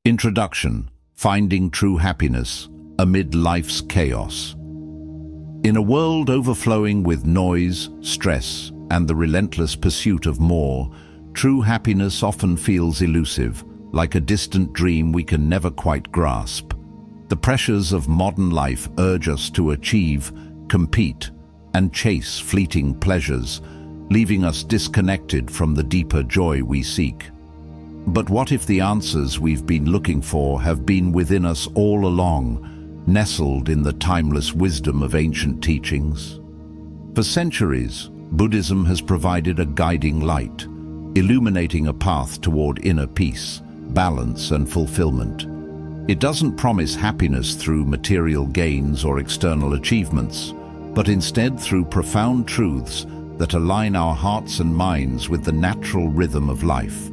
Introduction: Finding True Happiness Amid Life's Chaos. In a world overflowing with noise, stress, and the relentless pursuit of more, true happiness often feels elusive, like a distant dream we can never quite grasp. The pressures of modern life urge us to achieve, compete, and chase fleeting pleasures, leaving us disconnected from the deeper joy we seek. But what if the answers we've been looking for have been within us all along, nestled in the timeless wisdom of ancient teachings? For centuries, Buddhism has provided a guiding light, illuminating a path toward inner peace, balance, and fulfillment. It doesn't promise happiness through material gains or external achievements, but instead through profound truths that align our hearts and minds with the natural rhythm of life.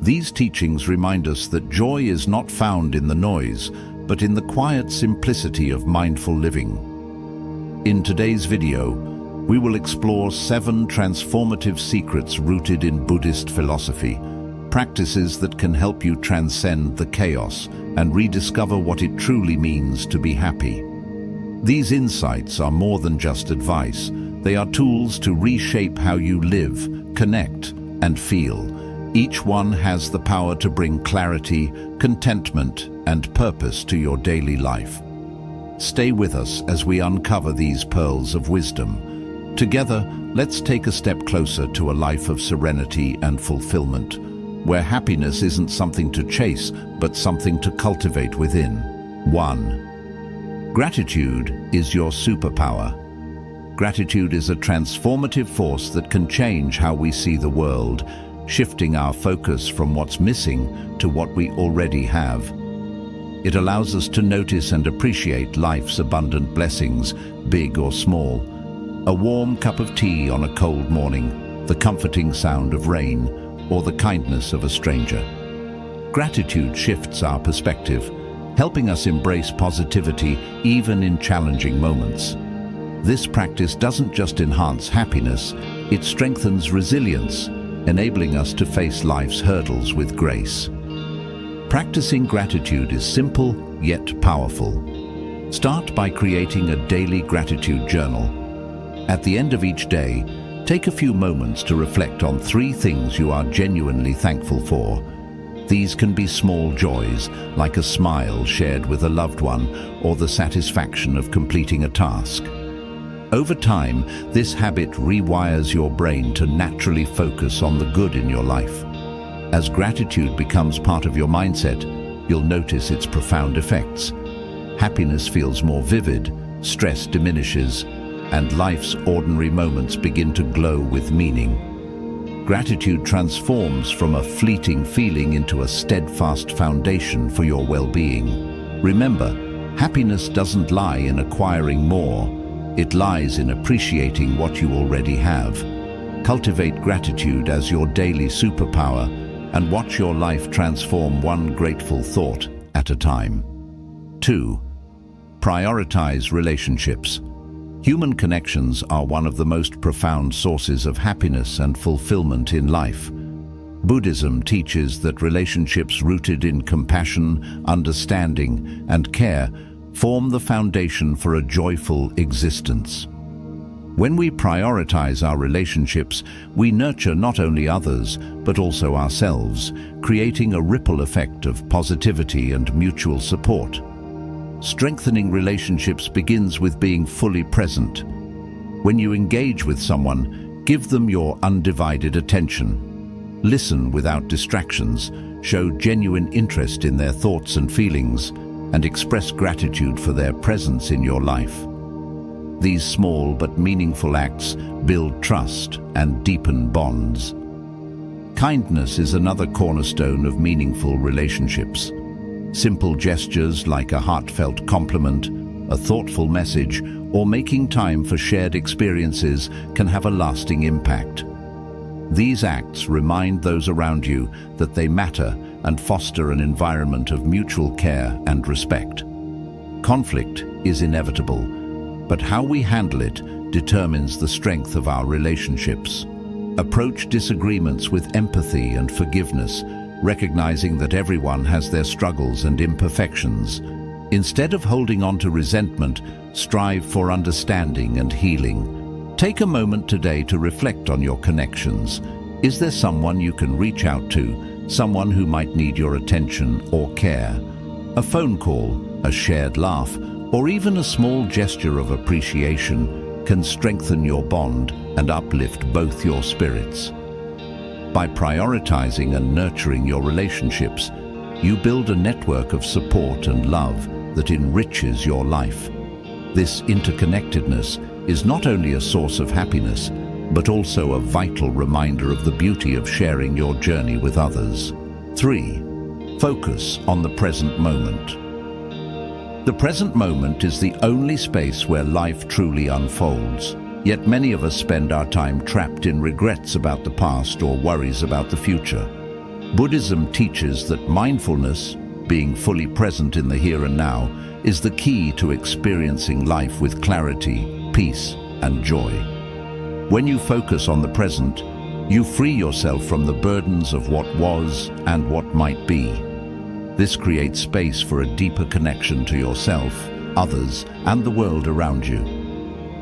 These teachings remind us that joy is not found in the noise, but in the quiet simplicity of mindful living. In today's video, we will explore 7 transformative secrets rooted in Buddhist philosophy, practices that can help you transcend the chaos and rediscover what it truly means to be happy. These insights are more than just advice. They are tools to reshape how you live, connect, and feel. Each one has the power to bring clarity, contentment, and purpose to your daily life. Stay with us as we uncover these pearls of wisdom. Together, let's take a step closer to a life of serenity and fulfillment, where happiness isn't something to chase, but something to cultivate within. 1. Gratitude is your superpower. Gratitude is a transformative force that can change how we see the world, shifting our focus from what's missing to what we already have. It allows us to notice and appreciate life's abundant blessings, big or small. A warm cup of tea on a cold morning, the comforting sound of rain, or the kindness of a stranger. Gratitude shifts our perspective, helping us embrace positivity even in challenging moments. This practice doesn't just enhance happiness, it strengthens resilience, enabling us to face life's hurdles with grace. Practicing gratitude is simple yet powerful. Start by creating a daily gratitude journal. At the end of each day, take a few moments to reflect on 3 things you are genuinely thankful for. These can be small joys, like a smile shared with a loved one or the satisfaction of completing a task. Over time, this habit rewires your brain to naturally focus on the good in your life. As gratitude becomes part of your mindset, you'll notice its profound effects. Happiness feels more vivid, stress diminishes, and life's ordinary moments begin to glow with meaning. Gratitude transforms from a fleeting feeling into a steadfast foundation for your well-being. Remember, happiness doesn't lie in acquiring more. It lies in appreciating what you already have. Cultivate gratitude as your daily superpower and watch your life transform one grateful thought at a time. 2. Prioritize relationships. Human connections are one of the most profound sources of happiness and fulfillment in life. Buddhism teaches that relationships rooted in compassion, understanding, and care form the foundation for a joyful existence. When we prioritize our relationships, we nurture not only others, but also ourselves, creating a ripple effect of positivity and mutual support. Strengthening relationships begins with being fully present. When you engage with someone, give them your undivided attention. Listen without distractions, show genuine interest in their thoughts and feelings, and express gratitude for their presence in your life. These small but meaningful acts build trust and deepen bonds. Kindness is another cornerstone of meaningful relationships. Simple gestures like a heartfelt compliment, a thoughtful message, or making time for shared experiences can have a lasting impact. These acts remind those around you that they matter and foster an environment of mutual care and respect. Conflict is inevitable, but how we handle it determines the strength of our relationships. Approach disagreements with empathy and forgiveness, recognizing that everyone has their struggles and imperfections. Instead of holding on to resentment, strive for understanding and healing. Take a moment today to reflect on your connections. Is there someone you can reach out to, someone who might need your attention or care? A phone call, a shared laugh, or even a small gesture of appreciation can strengthen your bond and uplift both your spirits. By prioritizing and nurturing your relationships, you build a network of support and love that enriches your life. This interconnectedness is not only a source of happiness, but also a vital reminder of the beauty of sharing your journey with others. 3. Focus on the present moment. The present moment is the only space where life truly unfolds. Yet many of us spend our time trapped in regrets about the past or worries about the future. Buddhism teaches that mindfulness, being fully present in the here and now, is the key to experiencing life with clarity, peace, and joy. When you focus on the present, you free yourself from the burdens of what was and what might be. This creates space for a deeper connection to yourself, others, and the world around you.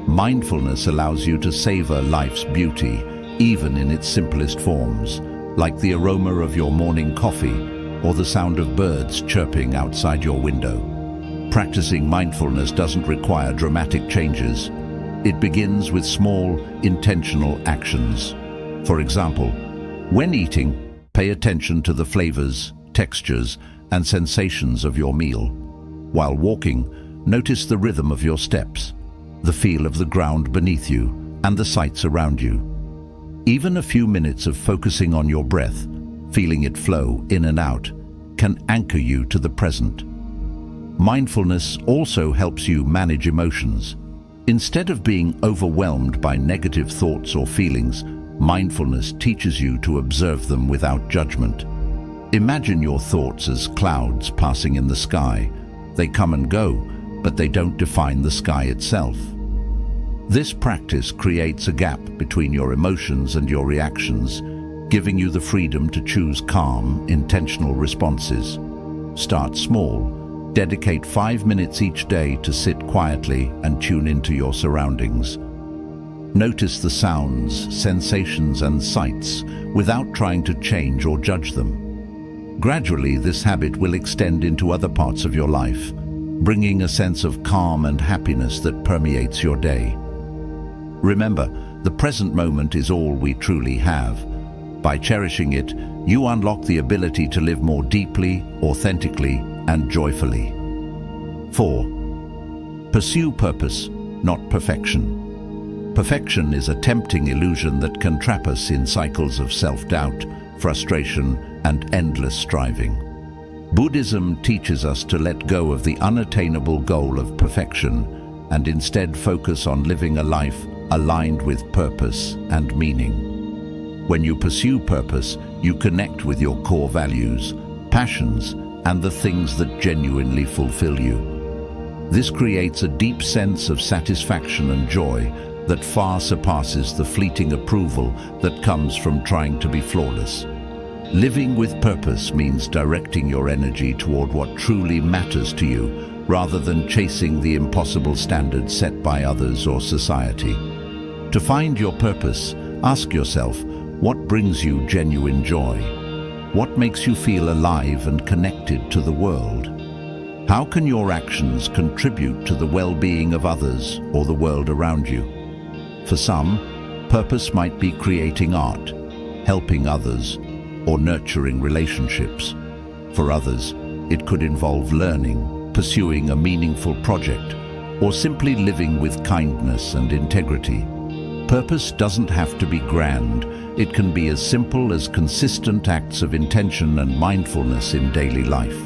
Mindfulness allows you to savor life's beauty, even in its simplest forms, like the aroma of your morning coffee or the sound of birds chirping outside your window. Practicing mindfulness doesn't require dramatic changes. It begins with small, intentional actions. For example, when eating, pay attention to the flavors, textures, and sensations of your meal. While walking, notice the rhythm of your steps, the feel of the ground beneath you, and the sights around you. Even a few minutes of focusing on your breath, feeling it flow in and out, can anchor you to the present. Mindfulness also helps you manage emotions. Instead of being overwhelmed by negative thoughts or feelings, mindfulness teaches you to observe them without judgment. Imagine your thoughts as clouds passing in the sky. They come and go, but they don't define the sky itself. This practice creates a gap between your emotions and your reactions, giving you the freedom to choose calm, intentional responses. Start small. Dedicate 5 minutes each day to sit quietly and tune into your surroundings. Notice the sounds, sensations, and sights without trying to change or judge them. Gradually, this habit will extend into other parts of your life, bringing a sense of calm and happiness that permeates your day. Remember, the present moment is all we truly have. By cherishing it, you unlock the ability to live more deeply, authentically, and joyfully. 4. Pursue purpose, not perfection. Perfection is a tempting illusion that can trap us in cycles of self-doubt, frustration, and endless striving. Buddhism teaches us to let go of the unattainable goal of perfection and instead focus on living a life aligned with purpose and meaning. When you pursue purpose, you connect with your core values, passions, and the things that genuinely fulfill you. This creates a deep sense of satisfaction and joy that far surpasses the fleeting approval that comes from trying to be flawless. Living with purpose means directing your energy toward what truly matters to you, rather than chasing the impossible standards set by others or society. To find your purpose, ask yourself, what brings you genuine joy? What makes you feel alive and connected to the world? How can your actions contribute to the well-being of others or the world around you? For some, purpose might be creating art, helping others, or nurturing relationships. For others, it could involve learning, pursuing a meaningful project, or simply living with kindness and integrity. Purpose doesn't have to be grand. It can be as simple as consistent acts of intention and mindfulness in daily life.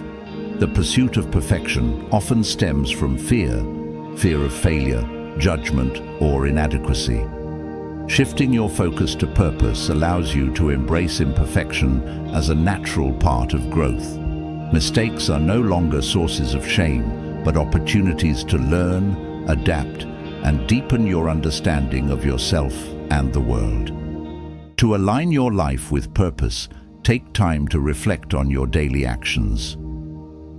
The pursuit of perfection often stems from fear of failure, judgment, or inadequacy. Shifting your focus to purpose allows you to embrace imperfection as a natural part of growth. Mistakes are no longer sources of shame, but opportunities to learn, adapt, and deepen your understanding of yourself and the world. To align your life with purpose, take time to reflect on your daily actions.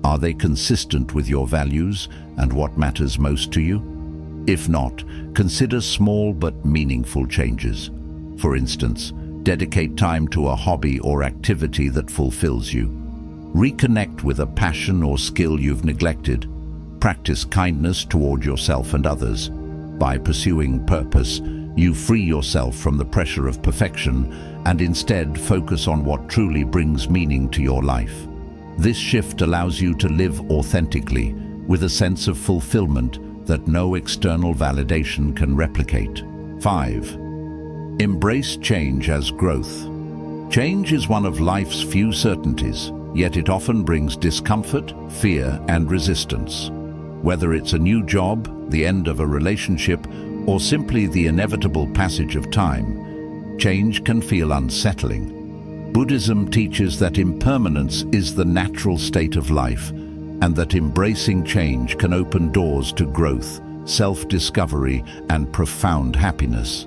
Are they consistent with your values and what matters most to you? If not, consider small but meaningful changes. For instance, dedicate time to a hobby or activity that fulfills you. Reconnect with a passion or skill you've neglected. Practice kindness toward yourself and others. By pursuing purpose, you free yourself from the pressure of perfection and instead focus on what truly brings meaning to your life. This shift allows you to live authentically, with a sense of fulfillment that no external validation can replicate. 5. Embrace change as growth. Change is one of life's few certainties, yet it often brings discomfort, fear, and resistance. Whether it's a new job, the end of a relationship, or simply the inevitable passage of time, change can feel unsettling. Buddhism teaches that impermanence is the natural state of life, and that embracing change can open doors to growth, self-discovery, and profound happiness.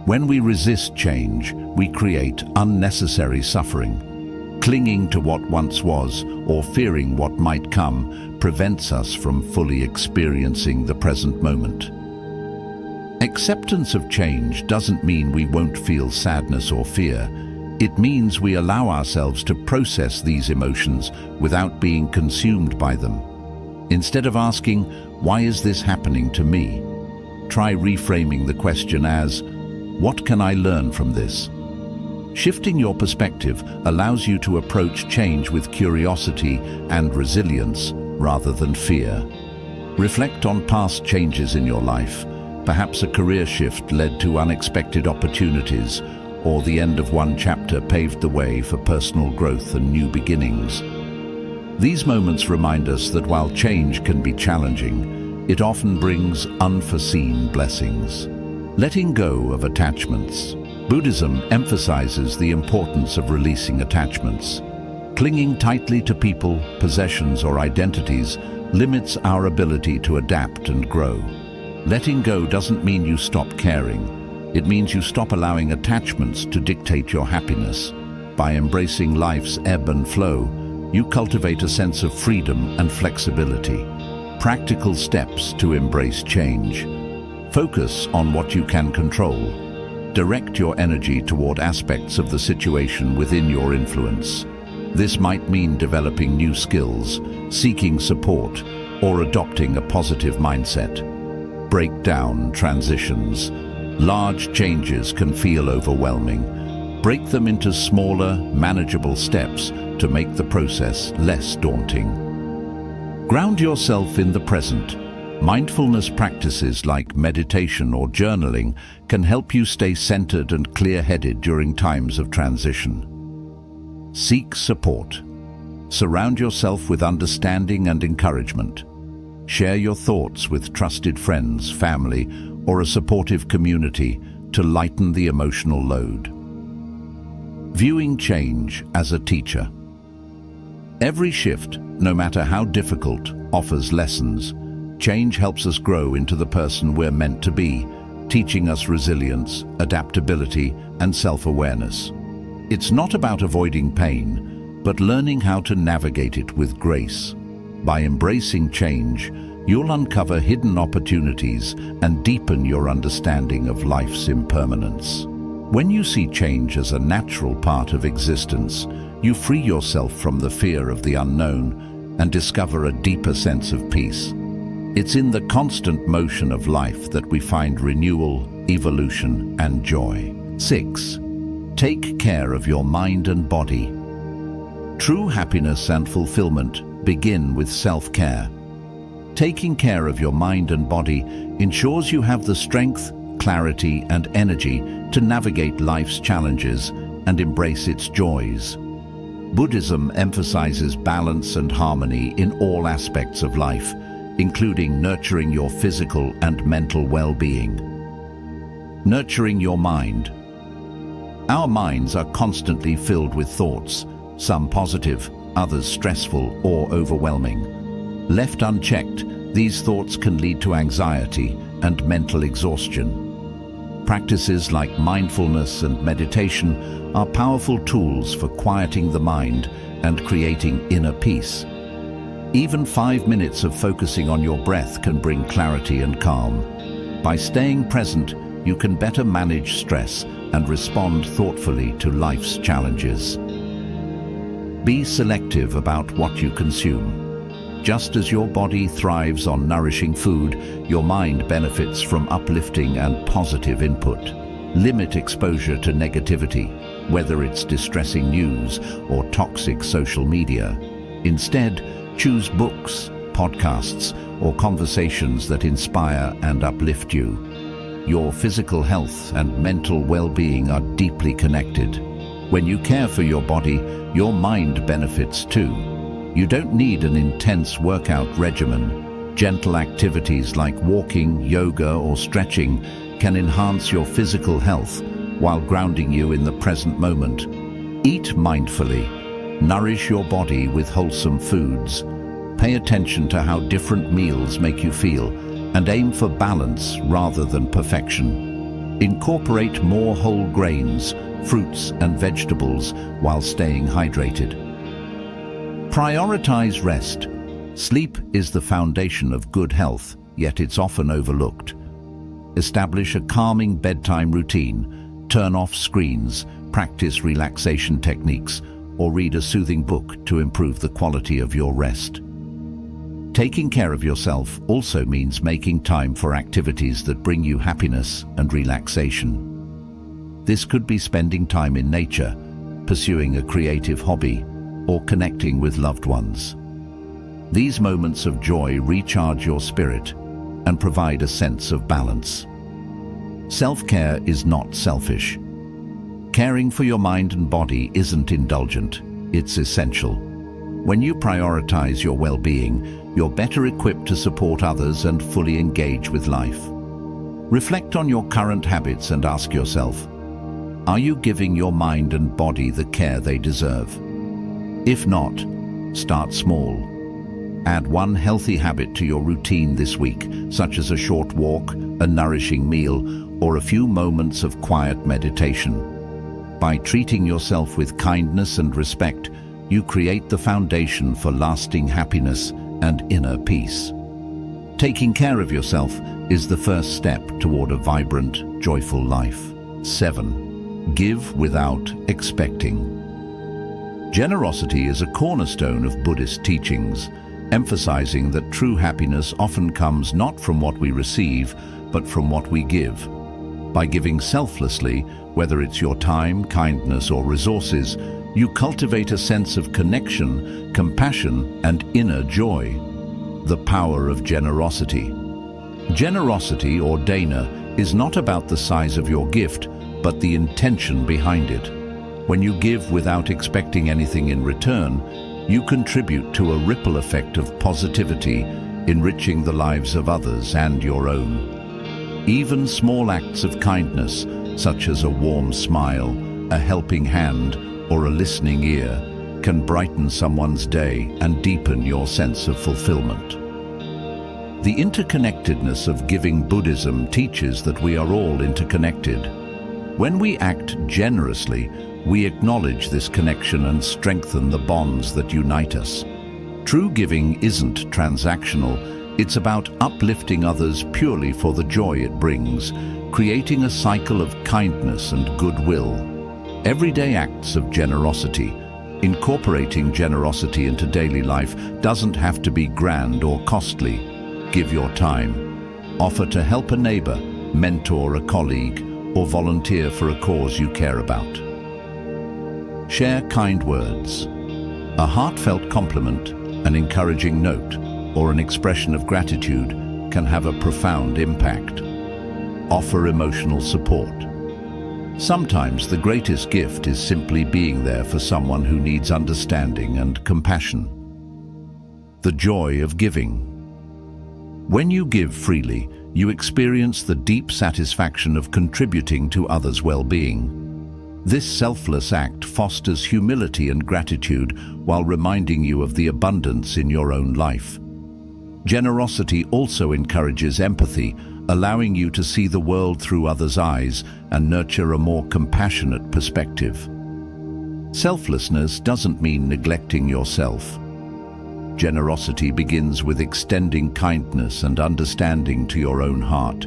When we resist change, we create unnecessary suffering. Clinging to what once was, or fearing what might come, prevents us from fully experiencing the present moment. Acceptance of change doesn't mean we won't feel sadness or fear. It means we allow ourselves to process these emotions without being consumed by them. Instead of asking, "Why is this happening to me?" try reframing the question as, "What can I learn from this?" Shifting your perspective allows you to approach change with curiosity and resilience rather than fear. Reflect on past changes in your life. Perhaps a career shift led to unexpected opportunities, or the end of one chapter paved the way for personal growth and new beginnings. These moments remind us that while change can be challenging, it often brings unforeseen blessings. Letting go of attachments. Buddhism emphasizes the importance of releasing attachments. Clinging tightly to people, possessions, or identities limits our ability to adapt and grow. Letting go doesn't mean you stop caring. It means you stop allowing attachments to dictate your happiness. By embracing life's ebb and flow, you cultivate a sense of freedom and flexibility. Practical steps to embrace change. Focus on what you can control. Direct your energy toward aspects of the situation within your influence. This might mean developing new skills, seeking support, or adopting a positive mindset. Break down transitions. Large changes can feel overwhelming. Break them into smaller, manageable steps to make the process less daunting. Ground yourself in the present. Mindfulness practices like meditation or journaling can help you stay centered and clear-headed during times of transition. Seek support. Surround yourself with understanding and encouragement. Share your thoughts with trusted friends, family, or a supportive community to lighten the emotional load. Viewing change as a teacher. Every shift, no matter how difficult, offers lessons. Change helps us grow into the person we're meant to be, teaching us resilience, adaptability, and self-awareness. It's not about avoiding pain, but learning how to navigate it with grace. By embracing change, you'll uncover hidden opportunities and deepen your understanding of life's impermanence. When you see change as a natural part of existence, you free yourself from the fear of the unknown and discover a deeper sense of peace. It's in the constant motion of life that we find renewal, evolution, and joy. 6. Take care of your mind and body. True happiness and fulfillment begin with self-care. Taking care of your mind and body ensures you have the strength, clarity, and energy to navigate life's challenges and embrace its joys. Buddhism emphasizes balance and harmony in all aspects of life, including nurturing your physical and mental well-being. Nurturing your mind. Our minds are constantly filled with thoughts, some positive, others stressful or overwhelming. Left unchecked, these thoughts can lead to anxiety and mental exhaustion. Practices like mindfulness and meditation are powerful tools for quieting the mind and creating inner peace. Even 5 minutes of focusing on your breath can bring clarity and calm. By staying present, you can better manage stress and respond thoughtfully to life's challenges. Be selective about what you consume. Just as your body thrives on nourishing food, your mind benefits from uplifting and positive input. Limit exposure to negativity, whether it's distressing news or toxic social media. Instead, choose books, podcasts, or conversations that inspire and uplift you. Your physical health and mental well-being are deeply connected. When you care for your body, your mind benefits too. You don't need an intense workout regimen. Gentle activities like walking, yoga, or stretching can enhance your physical health while grounding you in the present moment. Eat mindfully. Nourish your body with wholesome foods. Pay attention to how different meals make you feel and aim for balance rather than perfection. Incorporate more whole grains, fruits, and vegetables while staying hydrated. Prioritize rest. Sleep is the foundation of good health, yet it's often overlooked. Establish a calming bedtime routine, turn off screens, practice relaxation techniques, or read a soothing book to improve the quality of your rest. Taking care of yourself also means making time for activities that bring you happiness and relaxation. This could be spending time in nature, pursuing a creative hobby, or connecting with loved ones. These moments of joy recharge your spirit and provide a sense of balance. Self-care is not selfish. Caring for your mind and body isn't indulgent, it's essential. When you prioritize your well-being, you're better equipped to support others and fully engage with life. Reflect on your current habits and ask yourself, are you giving your mind and body the care they deserve? If not, start small. Add one healthy habit to your routine this week, such as a short walk, a nourishing meal, or a few moments of quiet meditation. By treating yourself with kindness and respect, you create the foundation for lasting happiness and inner peace. Taking care of yourself is the first step toward a vibrant, joyful life. 7. Give without expecting. Generosity is a cornerstone of Buddhist teachings, emphasizing that true happiness often comes not from what we receive, but from what we give. By giving selflessly, whether it's your time, kindness, or resources, you cultivate a sense of connection, compassion, and inner joy. The power of generosity. Generosity, or dana, is not about the size of your gift, but the intention behind it. When you give without expecting anything in return, you contribute to a ripple effect of positivity, enriching the lives of others and your own. Even small acts of kindness, such as a warm smile, a helping hand, or a listening ear, can brighten someone's day and deepen your sense of fulfillment. The interconnectedness of giving Buddhism teaches that we are all interconnected. When we act generously, we acknowledge this connection and strengthen the bonds that unite us. True giving isn't transactional, it's about uplifting others purely for the joy it brings, creating a cycle of kindness and goodwill. Everyday acts of generosity. Incorporating generosity into daily life doesn't have to be grand or costly. Give your time. Offer to help a neighbor, mentor a colleague, or volunteer for a cause you care about. Share kind words. A heartfelt compliment, an encouraging note, or an expression of gratitude can have a profound impact. Offer emotional support. Sometimes the greatest gift is simply being there for someone who needs understanding and compassion. The joy of giving. When you give freely, you experience the deep satisfaction of contributing to others' well-being. This selfless act fosters humility and gratitude while reminding you of the abundance in your own life. Generosity also encourages empathy, allowing you to see the world through others' eyes and nurture a more compassionate perspective. Selflessness doesn't mean neglecting yourself. Generosity begins with extending kindness and understanding to your own heart.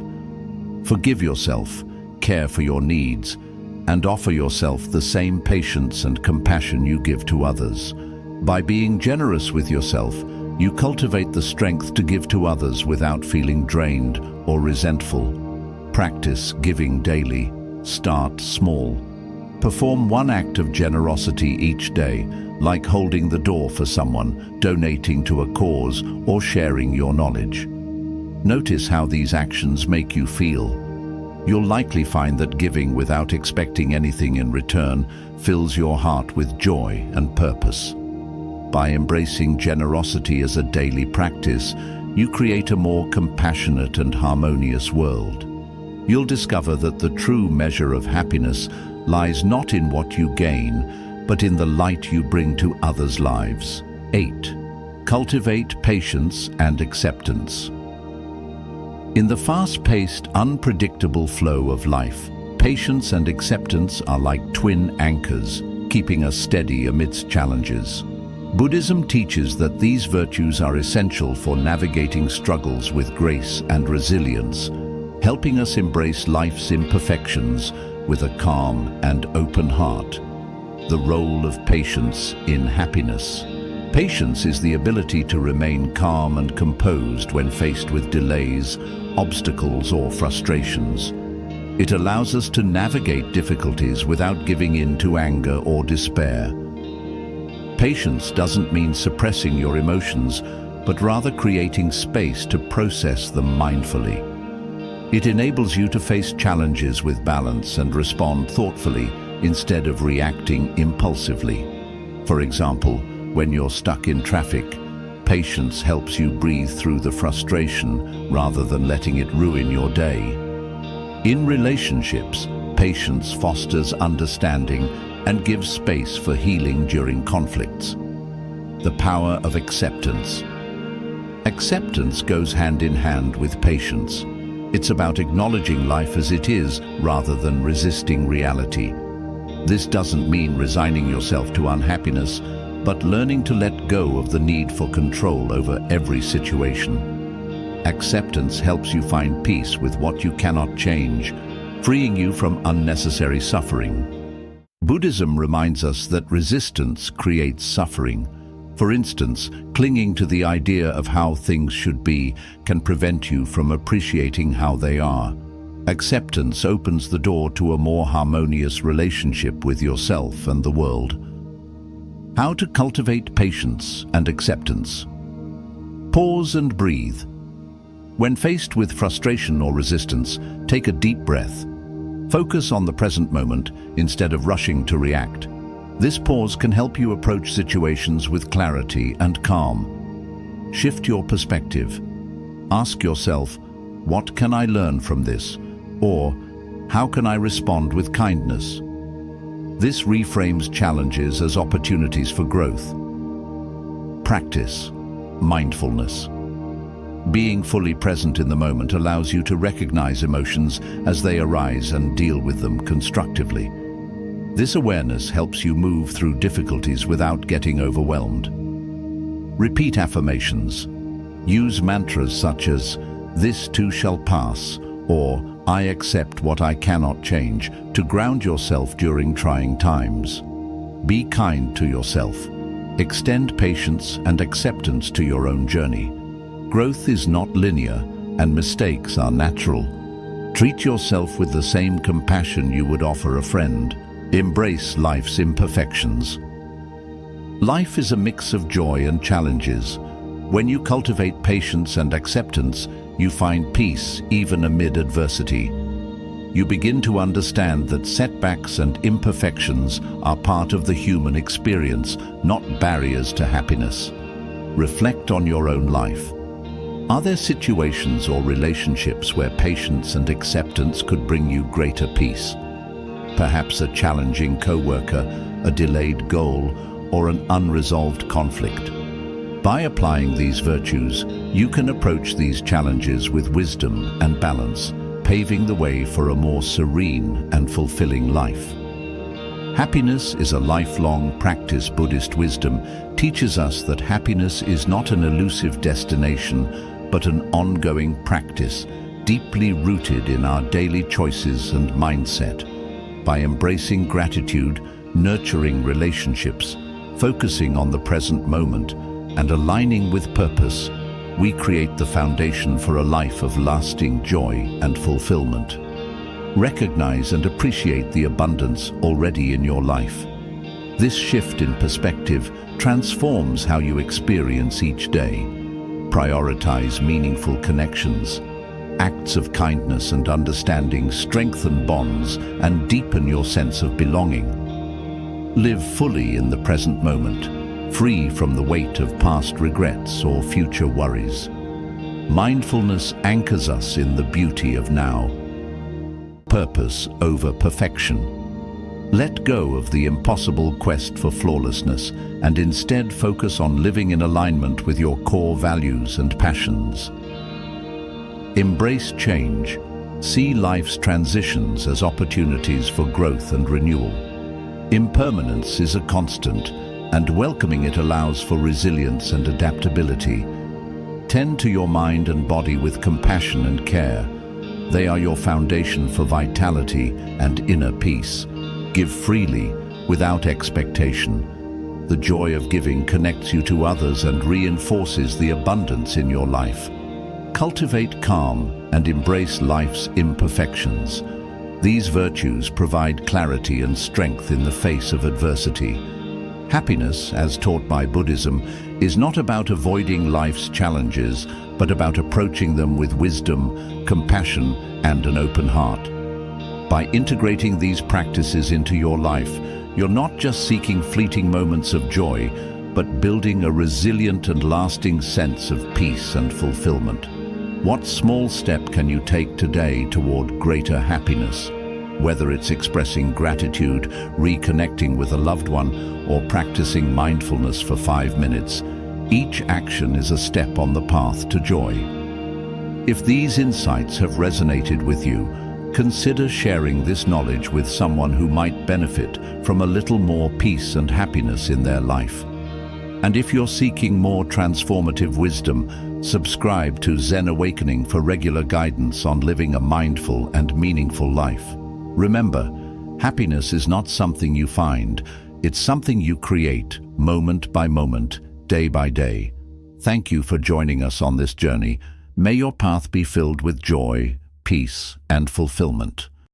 Forgive yourself, care for your needs, and offer yourself the same patience and compassion you give to others. By being generous with yourself, you cultivate the strength to give to others without feeling drained or resentful. Practice giving daily. Start small. Perform one act of generosity each day, like holding the door for someone, donating to a cause, or sharing your knowledge. Notice how these actions make you feel. You'll likely find that giving without expecting anything in return fills your heart with joy and purpose. By embracing generosity as a daily practice, you create a more compassionate and harmonious world. You'll discover that the true measure of happiness lies not in what you gain, but in the light you bring to others' lives. 8. Cultivate patience and acceptance. In the fast-paced, unpredictable flow of life, patience and acceptance are like twin anchors, keeping us steady amidst challenges. Buddhism teaches that these virtues are essential for navigating struggles with grace and resilience, helping us embrace life's imperfections with a calm and open heart. The role of patience in happiness. Patience is the ability to remain calm and composed when faced with delays, obstacles, or frustrations. It allows us to navigate difficulties without giving in to anger or despair. Patience doesn't mean suppressing your emotions, but rather creating space to process them mindfully. It enables you to face challenges with balance and respond thoughtfully instead of reacting impulsively. For example, when you're stuck in traffic, patience helps you breathe through the frustration rather than letting it ruin your day. In relationships, patience fosters understanding and gives space for healing during conflicts. The power of acceptance. Acceptance goes hand in hand with patience. It's about acknowledging life as it is rather than resisting reality. This doesn't mean resigning yourself to unhappiness, but learning to let go of the need for control over every situation. Acceptance helps you find peace with what you cannot change, freeing you from unnecessary suffering. Buddhism reminds us that resistance creates suffering. For instance, clinging to the idea of how things should be can prevent you from appreciating how they are. Acceptance opens the door to a more harmonious relationship with yourself and the world. How to cultivate patience and acceptance. Pause and breathe. When faced with frustration or resistance, take a deep breath. Focus on the present moment instead of rushing to react. This pause can help you approach situations with clarity and calm. Shift your perspective. Ask yourself, what can I learn from this? Or, how can I respond with kindness? This reframes challenges as opportunities for growth. Practice mindfulness. Being fully present in the moment allows you to recognize emotions as they arise and deal with them constructively. This awareness helps you move through difficulties without getting overwhelmed. Repeat affirmations. Use mantras such as, "This too shall pass," or "I accept what I cannot change," to ground yourself during trying times. Be kind to yourself. Extend patience and acceptance to your own journey. Growth is not linear, and mistakes are natural. Treat yourself with the same compassion you would offer a friend. Embrace life's imperfections. Life is a mix of joy and challenges. When you cultivate patience and acceptance, you find peace even amid adversity. You begin to understand that setbacks and imperfections are part of the human experience, not barriers to happiness. Reflect on your own life. Are there situations or relationships where patience and acceptance could bring you greater peace? Perhaps a challenging coworker, a delayed goal, or an unresolved conflict. By applying these virtues, you can approach these challenges with wisdom and balance, paving the way for a more serene and fulfilling life. Happiness is a lifelong practice. Buddhist wisdom teaches us that happiness is not an elusive destination, but an ongoing practice, deeply rooted in our daily choices and mindset. By embracing gratitude, nurturing relationships, focusing on the present moment, and aligning with purpose, we create the foundation for a life of lasting joy and fulfillment. Recognize and appreciate the abundance already in your life. This shift in perspective transforms how you experience each day. Prioritize meaningful connections. Acts of kindness and understanding strengthen bonds and deepen your sense of belonging. Live fully in the present moment, free from the weight of past regrets or future worries. Mindfulness anchors us in the beauty of now. Purpose over perfection. Let go of the impossible quest for flawlessness and instead focus on living in alignment with your core values and passions. Embrace change. See life's transitions as opportunities for growth and renewal. Impermanence is a constant, and welcoming it allows for resilience and adaptability. Tend to your mind and body with compassion and care. They are your foundation for vitality and inner peace. Give freely, without expectation. The joy of giving connects you to others and reinforces the abundance in your life. Cultivate calm and embrace life's imperfections. These virtues provide clarity and strength in the face of adversity. Happiness, as taught by Buddhism, is not about avoiding life's challenges, but about approaching them with wisdom, compassion, and an open heart. By integrating these practices into your life, you're not just seeking fleeting moments of joy, but building a resilient and lasting sense of peace and fulfillment. What small step can you take today toward greater happiness? Whether it's expressing gratitude, reconnecting with a loved one, or practicing mindfulness for 5 minutes, each action is a step on the path to joy. If these insights have resonated with you, consider sharing this knowledge with someone who might benefit from a little more peace and happiness in their life. And if you're seeking more transformative wisdom, subscribe to Zen Awakening for regular guidance on living a mindful and meaningful life. Remember, happiness is not something you find, it's something you create, moment by moment, day by day. Thank you for joining us on this journey. May your path be filled with joy, peace, and fulfillment.